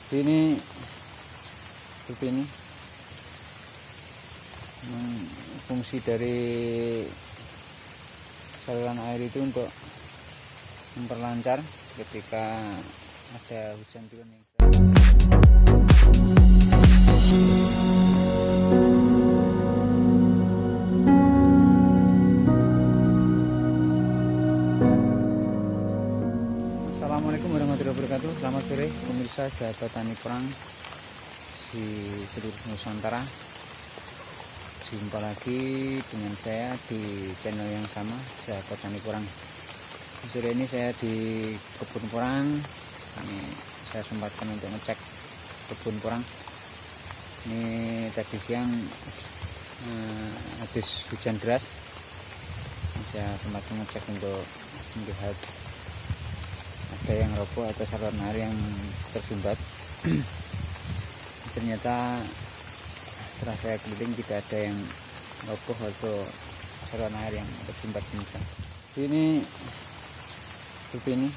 Ini seperti ini. Fungsi dari saluran air itu untuk memperlancar ketika ada hujan turun yang Assalamualaikum warahmatullahi wabarakatuh. Selamat sore pemirsa sahabat tani perang di seluruh Nusantara. Jumpa lagi dengan saya di channel yang sama, sahabat tani perang. Sore ini saya di kebun porang. Ini saya sempatkan untuk ngecek kebun porang. Ini tadi siang habis hujan deras, saya sempat ngecek untuk melihat ada yang roboh atau saluran air yang tersumbat. Ternyata setelah saya keliling tidak ada yang roboh atau saluran air yang tersumbat. Ini seperti ini.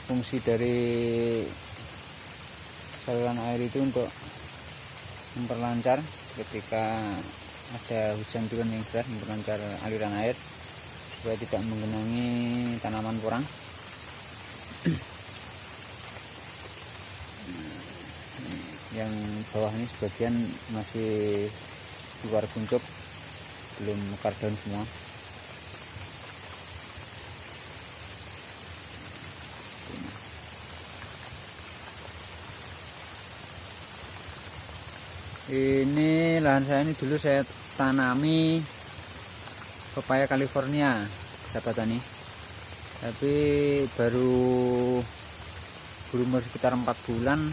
Fungsi dari saluran air itu untuk memperlancar ketika ada hujan turun yang deras, memperlancar aliran air supaya tidak menggenangi tanaman porang. Yang bawah ini sebagian masih keluar kuncup, belum mekar daun semua. Ini lahan saya, ini dulu saya tanami pepaya California, sahabat tani, tapi baru berumur sekitar 4 bulan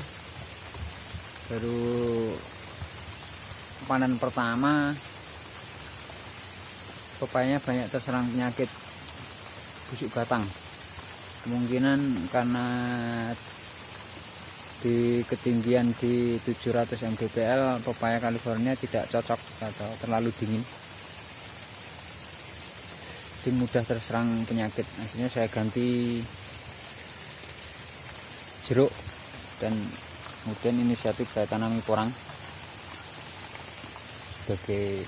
baru panen pertama. Pepayanya banyak terserang penyakit busuk batang, kemungkinan karena di ketinggian di 700 mdpl pepaya California tidak cocok atau terlalu dingin, jadi mudah terserang penyakit. Akhirnya saya ganti jeruk, dan kemudian inisiatif saya tanami porang sebagai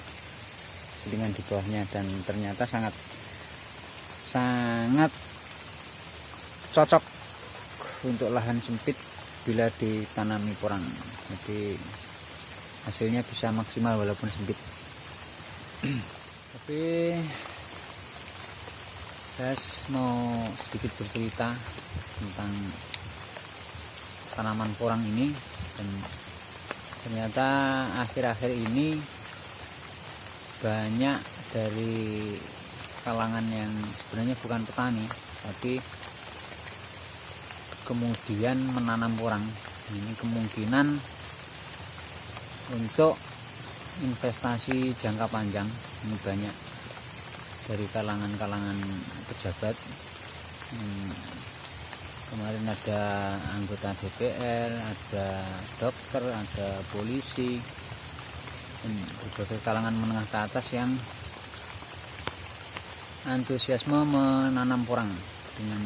selingan di bawahnya, dan ternyata sangat cocok untuk lahan sempit bila ditanami porang. Jadi hasilnya bisa maksimal walaupun sempit. Tapi saya mau sedikit bercerita tentang tanaman porang ini, dan ternyata akhir-akhir ini banyak dari kalangan yang sebenarnya bukan petani tapi kemudian menanam porang. Ini kemungkinan untuk investasi jangka panjang. Ini banyak dari kalangan-kalangan pejabat. Kemarin ada anggota DPR, ada dokter, ada polisi, dan berbagai kalangan menengah ke atas yang antusiasme menanam porang dengan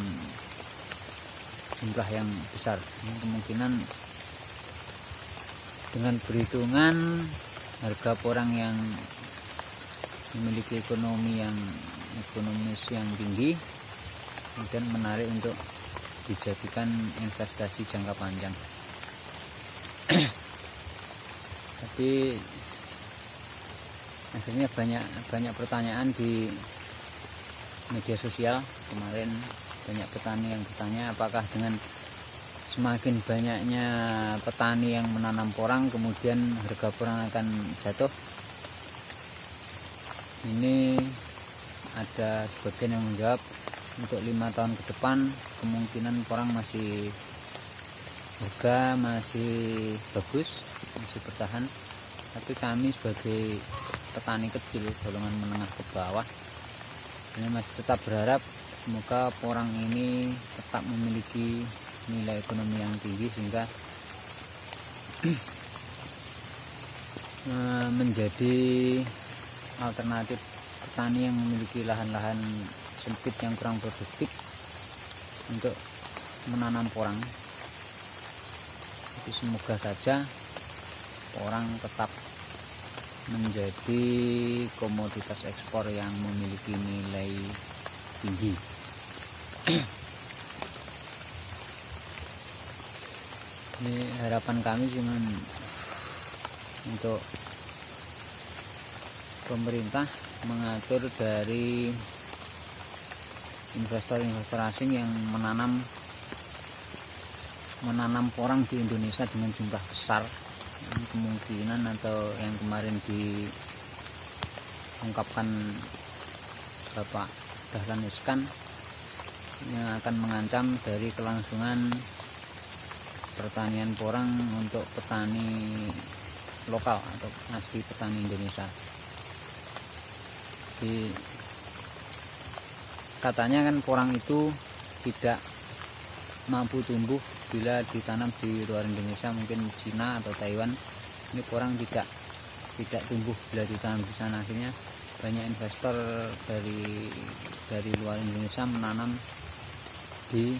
jumlah yang besar. Ini kemungkinan dengan perhitungan harga porang yang memiliki ekonomis yang tinggi, kemudian menarik untuk dijadikan investasi jangka panjang. Tapi akhirnya banyak pertanyaan di media sosial. Kemarin banyak petani yang bertanya apakah dengan semakin banyaknya petani yang menanam porang kemudian harga porang akan jatuh. Ini ada sebagian yang menjawab untuk 5 tahun ke depan kemungkinan porang harga masih bagus, masih bertahan. Tapi kami sebagai petani kecil golongan menengah ke bawah sebenarnya masih tetap berharap semoga porang ini tetap memiliki nilai ekonomi yang tinggi sehingga menjadi alternatif petani yang memiliki lahan-lahan sempit yang kurang produktif untuk menanam porang. Jadi semoga saja porang tetap menjadi komoditas ekspor yang memiliki nilai tinggi. Ini harapan kami cuman untuk pemerintah mengatur dari investor-investor asing yang menanam porang di Indonesia dengan jumlah besar, yang kemungkinan atau yang kemarin diungkapkan Bapak Dahlan Iskan yang akan mengancam dari kelangsungan pertanian porang untuk petani lokal atau asli petani Indonesia. Jadi katanya kan porang itu tidak mampu tumbuh bila ditanam di luar Indonesia, mungkin Cina atau Taiwan. Ini porang tidak tumbuh bila ditanam di sana. Akhirnya banyak investor dari luar Indonesia menanam di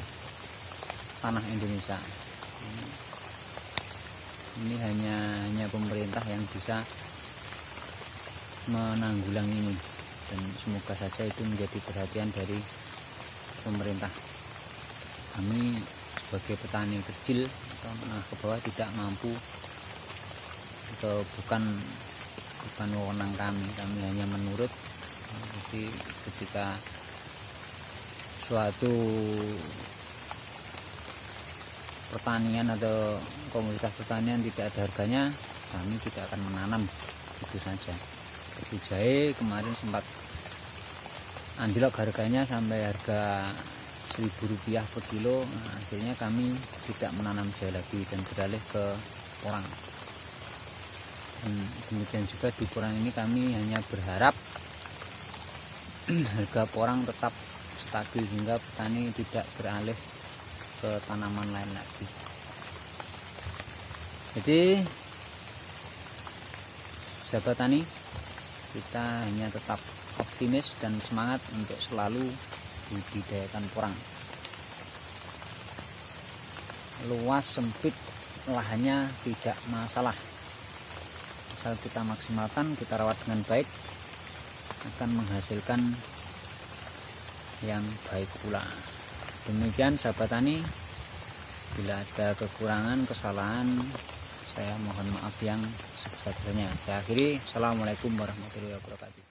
tanah Indonesia. Ini hanya pemerintah yang bisa menanggulangi ini, dan semoga saja itu menjadi perhatian dari pemerintah. Kami sebagai petani kecil atau menengah ke bawah tidak mampu, atau bukan wewenang kami hanya menurut. Jadi ketika suatu pertanian atau komoditas pertanian tidak ada harganya, kami tidak akan menanam, itu saja. Seperti jahe kemarin sempat anjlok harganya sampai harga Rp1.000 per kilo. Nah, akhirnya kami tidak menanam jahe lagi dan beralih ke porang. Dan demikian juga di porang ini kami hanya berharap harga porang tetap stabil sehingga petani tidak beralih ke tanaman lain lagi. Jadi sahabat tani, kita hanya tetap optimis dan semangat untuk selalu budidayakan porang. Luas sempit lahannya tidak masalah, asal kita maksimalkan, kita rawat dengan baik, akan menghasilkan yang baik pula. Demikian sahabat tani, bila ada kekurangan, kesalahan, saya mohon maaf yang sebesar-besarnya. Saya akhiri. Assalamualaikum warahmatullahi wabarakatuh.